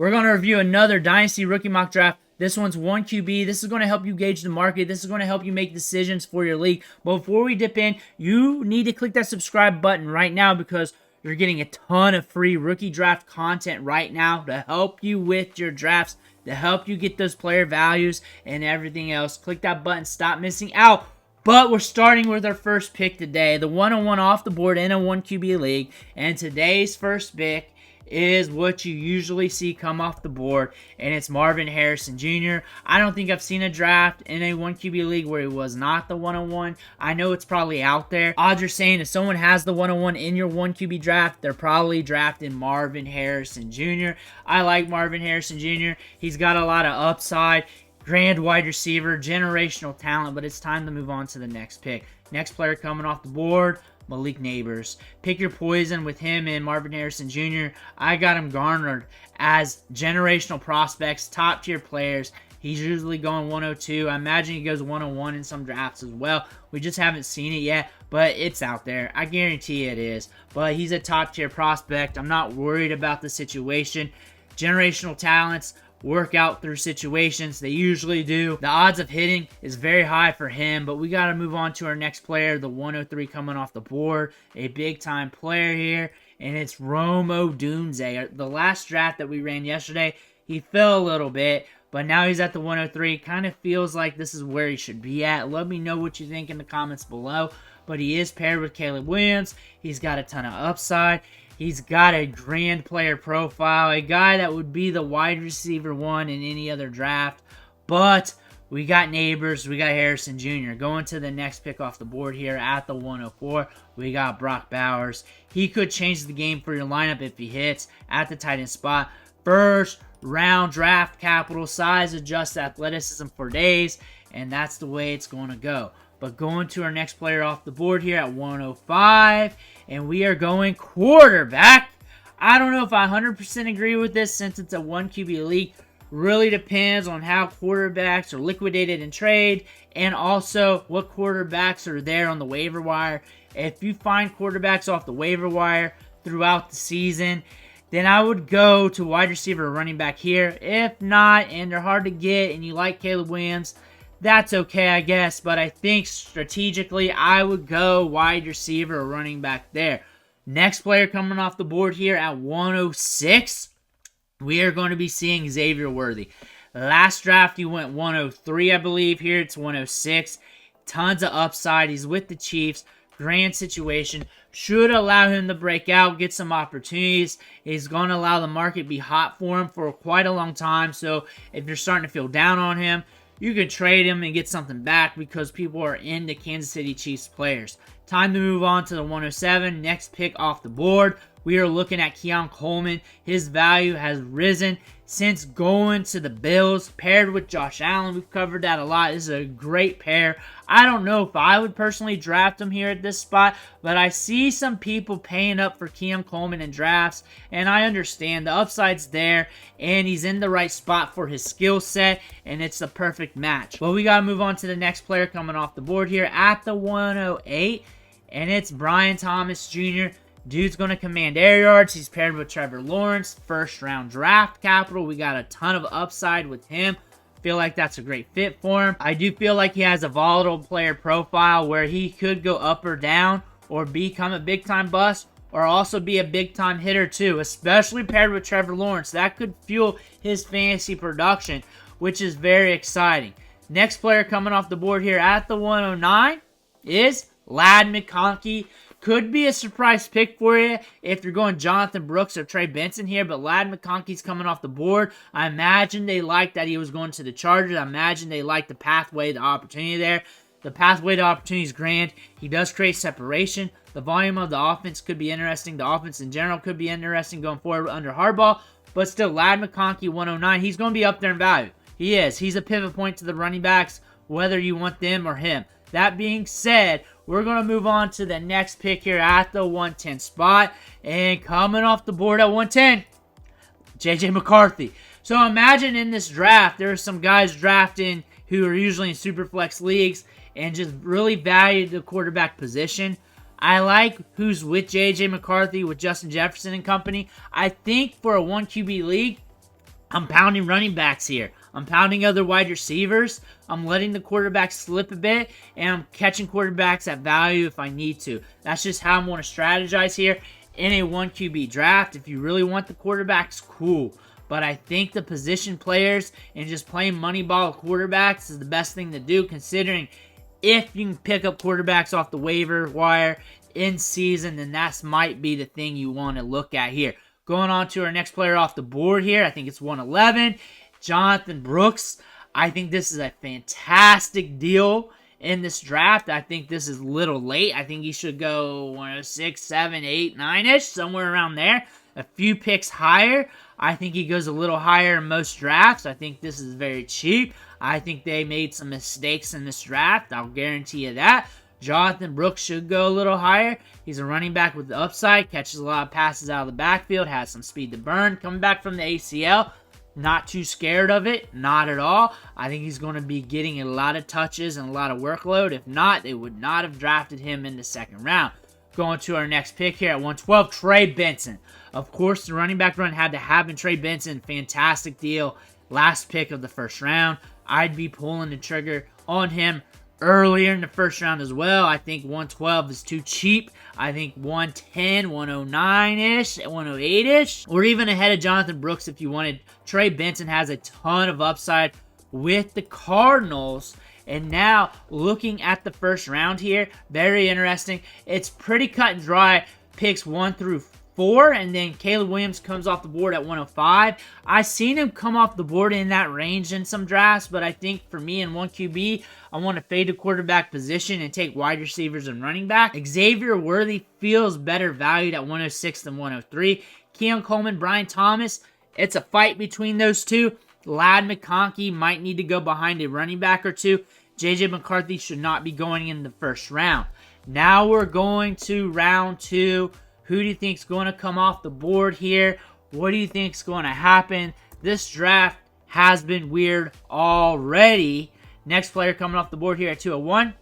We're going to review another Dynasty Rookie Mock Draft. This one's 1 QB. This is going to help you gauge the market. This is going to help you make decisions for your league. But before we dip in, you need to click that subscribe button right now because you're getting a ton of free rookie draft content right now to help you with your drafts, to help you get those player values and everything else. Click that button. Stop missing out. But we're starting with our first pick today, the 101 off the board in a 1 QB league. And today's first pick is what you usually see come off the board, and it's Marvin Harrison Jr. I don't think I've seen a draft in a 1 QB league where it was not the 101. I know it's probably out there. Odds are saying if someone has the 101 in your 1 QB draft, they're probably drafting Marvin Harrison Jr. I like Marvin Harrison Jr. He's got a lot of upside. Grand wide receiver, generational talent, but it's time to move on to the next pick. Next player coming off the board, Malik Nabers. Pick your poison with him and Marvin Harrison Jr. I got him garnered as generational prospects, top tier players. He's usually going 102. I imagine he goes 101 in some drafts as well. We just haven't seen it yet, but it's out there. I guarantee it is. But he's a top tier prospect. I'm not worried about the situation. Generational talents work out through situations. They usually do. The odds of hitting is very high for him, but we got to move on to our next player, the 103 coming off the board. A big-time player here, and it's Odunze. The last draft that we ran yesterday, he fell a little bit, but now he's at the 103. Kind of feels like this is where he should be at. Let me know what you think in the comments below, but he is paired with Caleb Williams. He's got a ton of upside. He's got a grand player profile, a guy that would be the wide receiver one in any other draft. But we got Nabers, we got Harrison Jr. Going to the next pick off the board here at the 104, we got Brock Bowers. He could change the game for your lineup if he hits at the tight end spot. First round draft capital, size adjust athleticism for days, and that's the way it's going to go. But going to our next player off the board here at 105, and we are going quarterback. I don't know if I 100% agree with this since it's a 1 QB league. Really depends on how quarterbacks are liquidated in trade and also what quarterbacks are there on the waiver wire. If you find quarterbacks off the waiver wire throughout the season, then I would go to wide receiver or running back here. If not, and they're hard to get and you like Caleb Williams, that's okay, I guess, but I think strategically I would go wide receiver or running back there. Next player coming off the board here at 106, we are going to be seeing Xavier Worthy. Last draft he went 103, I believe. Here it's 106. Tons of upside. He's with the Chiefs. Grand situation. Should allow him to break out, get some opportunities. He's going to allow the market to be hot for him for quite a long time. So if you're starting to feel down on him, you can trade him and get something back because people are into Kansas City Chiefs players. Time to move on to the 107. Next pick off the board. We are looking at Keon Coleman. His value has risen since going to the Bills, paired with Josh Allen. We've covered that a lot. This is a great pair. I don't know if I would personally draft him here at this spot, but I see some people paying up for Keon Coleman in drafts, and I understand the upside's there, and he's in the right spot for his skill set, and it's the perfect match. Well, we got to move on to the next player coming off the board here at the 108, and it's Brian Thomas Jr. Dude's going to command air yards. He's paired with Trevor Lawrence. First round draft capital. We got a ton of upside with him. Feel like that's a great fit for him. I do feel like he has a volatile player profile where he could go up or down or become a big time bust or also be a big time hitter too, especially paired with Trevor Lawrence. That could fuel his fantasy production, which is very exciting. Next player coming off the board here at the 109 is Ladd McConkey. Could be a surprise pick for you if you're going Jonathan Brooks or Trey Benson here, but Ladd McConkey's coming off the board. I imagine they liked that he was going to the Chargers. I imagine they liked the pathway, the opportunity there. The pathway to opportunity is grand. He does create separation. The volume of the offense could be interesting. The offense in general could be interesting going forward under Harbaugh, but still, Ladd McConkey, 109, he's going to be up there in value. He is. He's a pivot point to the running backs, whether you want them or him. That being said, we're going to move on to the next pick here at the 110 spot. And coming off the board at 110, J.J. McCarthy. So imagine in this draft, there are some guys drafting who are usually in Superflex leagues and just really value the quarterback position. I like who's with J.J. McCarthy, with Justin Jefferson and company. I think for a 1 QB league, I'm pounding running backs here. I'm pounding other wide receivers. I'm letting the quarterbacks slip a bit, and I'm catching quarterbacks at value if I need to. That's just how I'm going to strategize here in a 1 QB draft. If you really want the quarterbacks, cool. But I think the position players and just playing money ball quarterbacks is the best thing to do, considering if you can pick up quarterbacks off the waiver wire in season, then that might be the thing you want to look at here. Going on to our next player off the board here, I think it's 111, Jonathan Brooks. I think this is a fantastic deal in this draft. I think this is a little late. I think he should go 106, 7, 8, 9-ish, somewhere around there. A few picks higher. I think he goes a little higher in most drafts. I think this is very cheap. I think they made some mistakes in this draft. I'll guarantee you that. Jonathan Brooks should go a little higher. He's a running back with the upside, catches a lot of passes out of the backfield, has some speed to burn. Coming back from the ACL, not too scared of it, not at all. I think he's going to be getting a lot of touches and a lot of workload. If not, they would not have drafted him in the second round. Going to our next pick here at 112, Trey Benson. Of course, the running back run had to happen. Trey Benson, fantastic deal. Last pick of the first round. I'd be pulling the trigger on him earlier in the first round as well. I think 112 is too cheap. I think 110, 109-ish, 108-ish, or even ahead of Jonathan Brooks if you wanted. Trey Benson has a ton of upside with the Cardinals. And now, looking at the first round here, very interesting. It's pretty cut and dry, picks 1 through 4, and then Caleb Williams comes off the board at 105. I've seen him come off the board in that range in some drafts, but I think for me in 1 QB, I want to fade the quarterback position and take wide receivers and running back. Xavier Worthy feels better valued at 106 than 103. Keon Coleman, Brian Thomas, it's a fight between those two. Ladd McConkey might need to go behind a running back or two. J.J. McCarthy should not be going in the first round. Now we're going to round 2. Who do you think is going to come off the board here? What do you think is going to happen? This draft has been weird already. Next player coming off the board here at 201,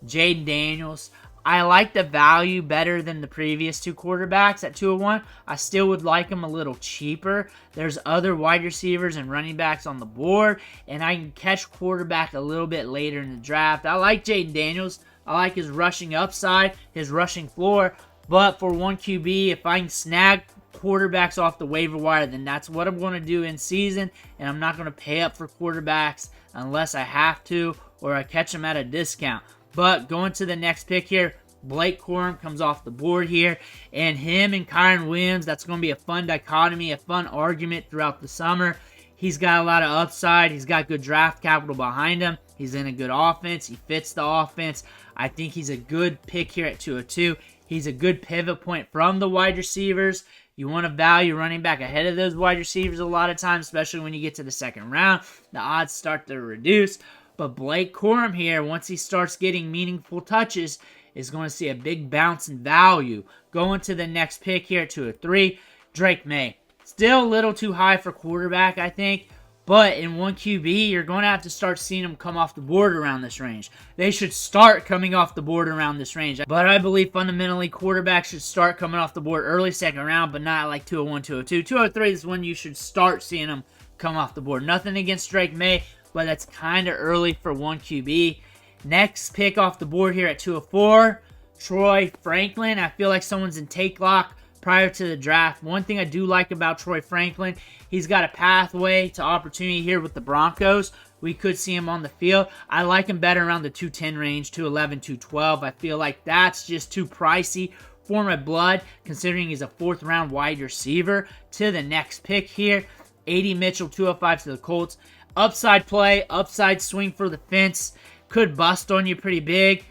Jaden Daniels. I like the value better than the previous 2 quarterbacks at 201. I still would like him a little cheaper. There's other wide receivers and running backs on the board, and I can catch quarterback a little bit later in the draft. I like Jaden Daniels. I like his rushing upside, his rushing floor, but for 1 QB, if I can snag quarterbacks off the waiver wire, then that's what I'm going to do in season, and I'm not going to pay up for quarterbacks unless I have to or I catch them at a discount. But going to the next pick here, Blake Corum comes off the board here. And him and Kyron Williams, that's going to be a fun dichotomy, a fun argument throughout the summer. He's got a lot of upside. He's got good draft capital behind him. He's in a good offense. He fits the offense. I think he's a good pick here at 202. He's a good pivot point from the wide receivers. You want to value running back ahead of those wide receivers a lot of times, especially when you get to the second round. The odds start to reduce. But Blake Corum here, once he starts getting meaningful touches, is going to see a big bounce in value. Going to the next pick here, 203, Drake May. Still a little too high for quarterback, I think. But in 1 QB, you're going to have to start seeing them come off the board around this range. They should start coming off the board around this range. But I believe fundamentally quarterbacks should start coming off the board early second round, but not like 201, 202. 203 is when you should start seeing them come off the board. Nothing against Drake May, but that's kind of early for 1 QB. Next pick off the board here at 204, Troy Franklin. I feel like someone's in take lock prior to the draft. One thing I do like about Troy Franklin, he's got a pathway to opportunity here with the Broncos. We could see him on the field. I like him better around the 210 range, 211, 212. I feel like that's just too pricey for my blood, considering he's a 4th round wide receiver. To the next pick here, A.D. Mitchell, 205 to the Colts. Upside play, upside swing for the fence. Could bust on you pretty big.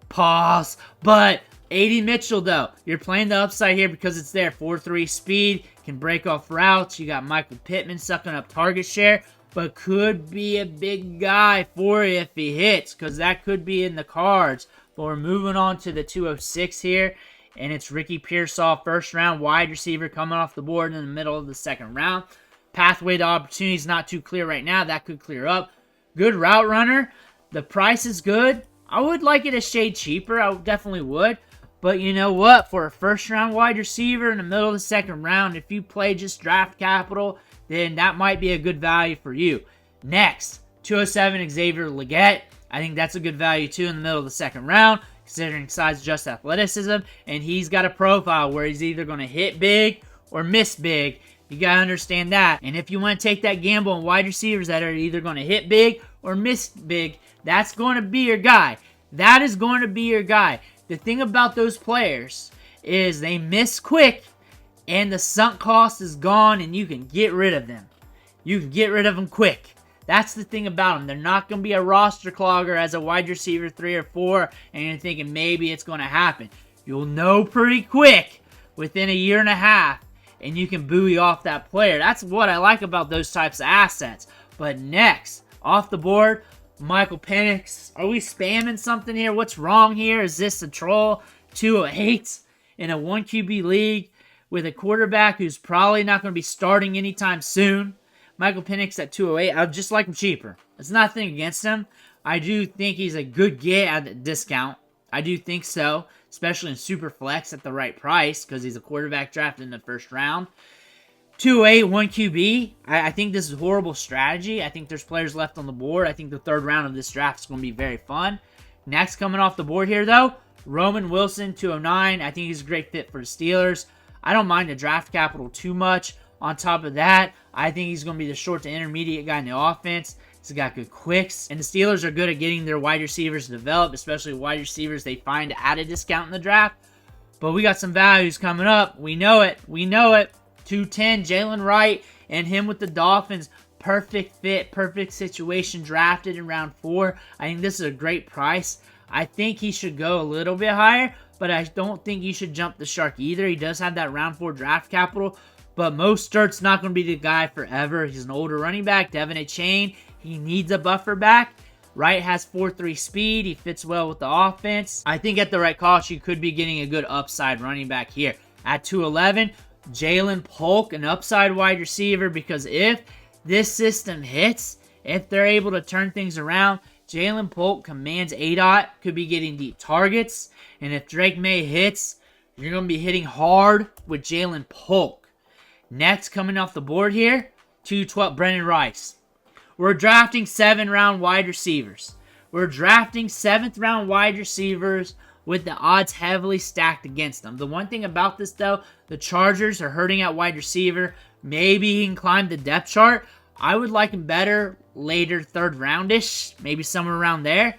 Pause. But A.D. Mitchell, though, you're playing the upside here because it's there. 4.3 speed, can break off routes. You got Michael Pittman sucking up target share, but could be a big guy for you if he hits, because that could be in the cards. But we're moving on to the 206 here, and it's Ricky Pearsall, 1st round wide receiver coming off the board in the middle of the 2nd round. Pathway to opportunity is not too clear right now. That could clear up. Good route runner. The price is good. I would like it a shade cheaper. I definitely would. But you know what? For a 1st round wide receiver in the middle of the 2nd round, if you play just draft capital, then that might be a good value for you. Next, 207 Xavier Leggett. I think that's a good value too in the middle of the second round, considering size, just athleticism, and he's got a profile where he's either going to hit big or miss big. You got to understand that. And if you want to take that gamble on wide receivers that are either going to hit big or miss big, that's going to be your guy. That is going to be your guy. The thing about those players is they miss quick and the sunk cost is gone and you can get rid of them. You can get rid of them quick. That's the thing about them. They're not going to be a roster clogger as a wide receiver 3 or 4 and you're thinking maybe it's going to happen. You'll know pretty quick within a year and a half and you can buoy off that player. That's what I like about those types of assets. But next, off the board, Michael Penix. Are we spamming something here? What's wrong here? Is this a troll? 208 in a 1 QB league with a quarterback who's probably not going to be starting anytime soon. Michael Penix at 208. I'd just like him cheaper. It's nothing against him. I do think he's a good get at a discount. I do think so, especially in super flex at the right price because he's a quarterback drafted in the first round. 208, 1 QB. I think this is a horrible strategy. I think there's players left on the board. I think the third round of this draft is going to be very fun. Next, coming off the board here, though, Roman Wilson, 209. I think he's a great fit for the Steelers. I don't mind the draft capital too much. On top of that, I think he's going to be the short to intermediate guy in the offense. He's got good quicks. And the Steelers are good at getting their wide receivers developed, especially wide receivers they find at a discount in the draft. But we got some values coming up. We know it. We know it. 210, Jalen Wright, and him with the Dolphins. Perfect fit, perfect situation, drafted in round 4. I think this is a great price. I think he should go a little bit higher, but I don't think you should jump the shark either. He does have that round 4 draft capital, but Mostert's not going to be the guy forever. He's an older running back. Devin Achane, he needs a buffer back. Wright has 4.3 speed. He fits well with the offense. I think at the right cost, you could be getting a good upside running back here. At 211, Jalen Polk, an upside wide receiver, because if this system hits, if they're able to turn things around, Jalen Polk commands ADOT, could be getting deep targets, and if Drake May hits, you're going to be hitting hard with Jalen Polk. Next, coming off the board here, 212, Brendan Rice. We're drafting 7th-round wide receivers. We're drafting 7th-round wide receivers with the odds heavily stacked against them. The one thing about this, though, the Chargers are hurting at wide receiver. Maybe he can climb the depth chart. I would like him better later 3rd roundish, maybe somewhere around there.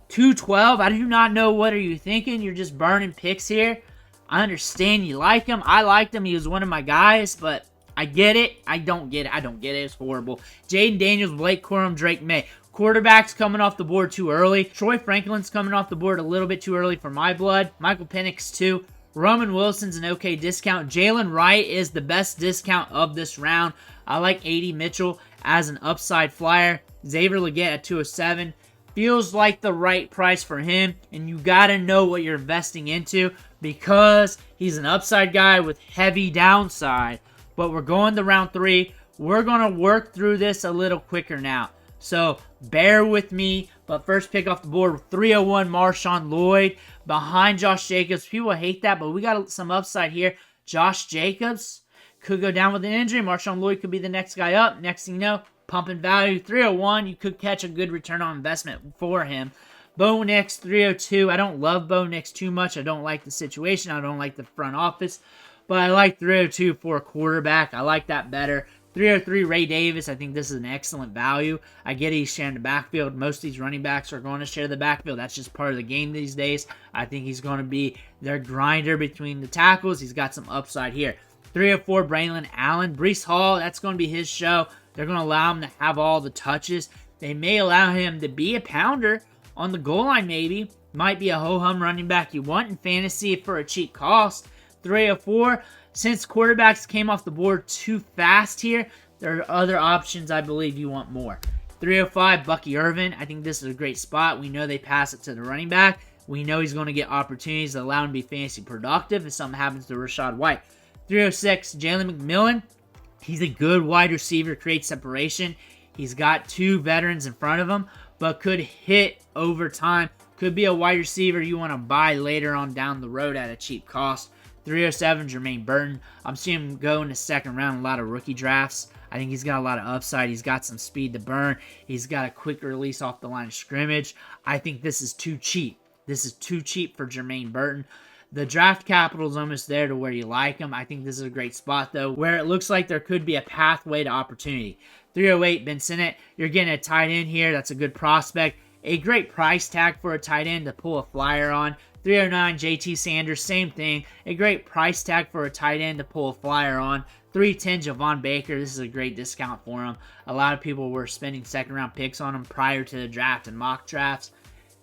212, I do not know what are you thinking. You're just burning picks here. I understand you like him. I liked him. He was one of my guys, but I get it. I don't get it. I don't get it. It's horrible. Jaden Daniels, Blake Corum, Drake May. Quarterbacks coming off the board too early. Troy Franklin's coming off the board a little bit too early for my blood. Michael Penix too. Roman Wilson's an okay discount. Jalen Wright is the best discount of this round. I like A.D. Mitchell as an upside flyer. Xavier Leggett at 207. Feels like the right price for him, and you got to know what you're investing into because he's an upside guy with heavy downside. But we're going to round 3. We're going to work through this a little quicker now. So bear with me. But first pick off the board, 301 Marshawn Lloyd behind Josh Jacobs. People hate that, but we got some upside here. Josh Jacobs could go down with an injury. Marshawn Lloyd could be the next guy up. Next thing you know, pumping value. 301, you could catch a good return on investment for him. Bo Nix, 302. I don't love Bo Nix too much. I don't like the situation. I don't like the front office. But I like 302 for a quarterback. I like that better. 303 Ray Davis. I think this is an excellent value. I get he's sharing the backfield. Most of these running backs are going to share the backfield. That's just part of the game these days. I think he's going to be their grinder between the tackles. He's got some upside here. 304 Braylon Allen. Breece Hall, that's going to be his show. They're going to allow him to have all the touches. They may allow him to be a pounder on the goal line maybe. Might be a ho-hum running back you want in fantasy for a cheap cost. 304. Since quarterbacks came off the board too fast here, there are other options I believe you want more. 305, Bucky Irvin. I think this is a great spot. We know they pass it to the running back. We know he's going to get opportunities that allow him to be fantasy productive if something happens to Rachaad White. 306, Jalen McMillan. He's a good wide receiver, creates separation. He's got 2 veterans in front of him, but could hit over time. Could be a wide receiver you want to buy later on down the road at a cheap cost. 307, Jermaine Burton. I'm seeing him go in the second round in a lot of rookie drafts. I think he's got a lot of upside. He's got some speed to burn. He's got a quick release off the line of scrimmage. I think this is too cheap. This is too cheap for Jermaine Burton. The draft capital is almost there to where you like him. I think this is a great spot, though, where it looks like there could be a pathway to opportunity. 308, Ben Sinnott. You're getting a tight end here. That's a good prospect. A great price tag for a tight end to pull a flyer on. 309, JT Sanders. Same thing. A great price tag for a tight end to pull a flyer on. 310, Javon Baker. This is a great discount for him. A lot of people were spending second-round picks on him prior to the draft and mock drafts.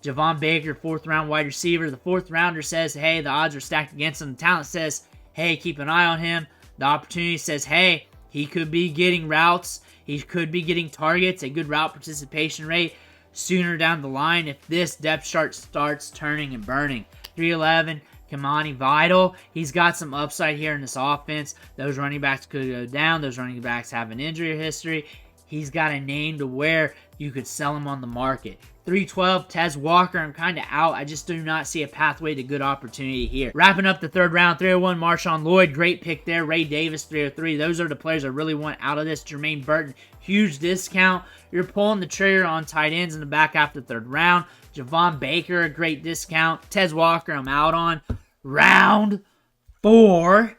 Javon Baker, 4th-round wide receiver. The 4th-rounder says, hey, the odds are stacked against him. The talent says, hey, keep an eye on him. The opportunity says, hey, he could be getting routes. He could be getting targets, a good route participation rate sooner down the line if this depth chart starts turning and burning. 311, Kamani Vidal. He's got some upside here in this offense. Those running backs could go down. Those running backs have an injury history. He's got a name to where you could sell him on the market. 312, Tez Walker. I'm kind of out. I just do not see a pathway to good opportunity here. Wrapping up the 3rd round, 301, Marshawn Lloyd. Great pick there. Ray Davis, 303. Those are the players I really want out of this. Jermaine Burton, huge discount. You're pulling the trigger on tight ends in the back half of the 3rd round. Javon Baker, a great discount. Tez Walker, I'm out on. Round 4,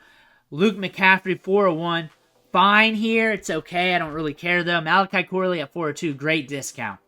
Luke McCaffrey, 401. Fine here. It's okay. I don't really care, though. Malachi Corley at 402. Great discount.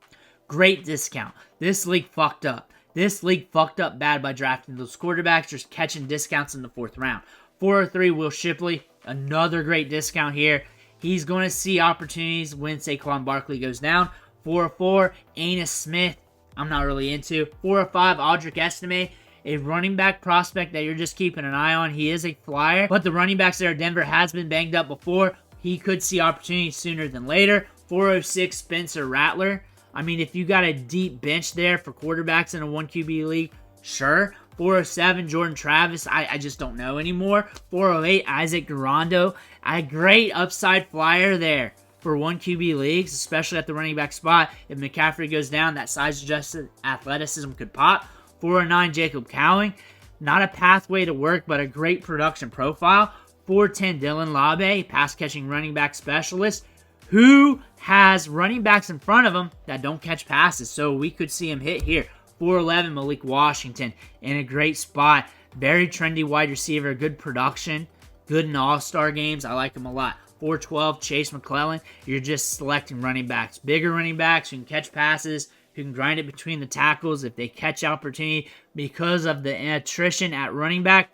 Great discount. This league fucked up. This league fucked up bad by drafting those quarterbacks, just catching discounts in the 4th round. 403, Will Shipley. Another great discount here. He's going to see opportunities when Saquon Barkley goes down. 404, Anis Smith. I'm not really into. 405, Audric Estime. A running back prospect that you're just keeping an eye on. He is a flyer, but the running backs there at Denver has been banged up before. He could see opportunities sooner than later. 406, Spencer Rattler. I mean, if you got a deep bench there for quarterbacks in a 1QB league, sure. 407, Jordan Travis. I just don't know anymore. 408, Isaac Durando. A great upside flyer there for 1QB leagues, especially at the running back spot. If McCaffrey goes down, that size-adjusted athleticism could pop. 409, Jacob Cowing. Not a pathway to work, but a great production profile. 410, Dylan Labe, pass-catching running back specialist, who has running backs in front of him that don't catch passes, so we could see him hit here. 411, Malik Washington, in a great spot. Very trendy wide receiver, good production, good in all-star games. I like him a lot. 412, Chase McClellan. You're just selecting running backs. Bigger running backs who can catch passes, who can grind it between the tackles if they catch opportunity. Because of the attrition at running back,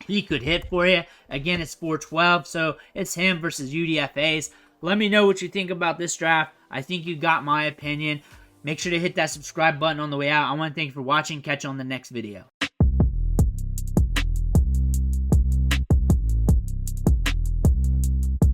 he could hit for you. Again, it's 412, so it's him versus UDFAs. Let me know what you think about this draft. I think you got my opinion. Make sure to hit that subscribe button on the way out. I want to thank you for watching. Catch you on the next video.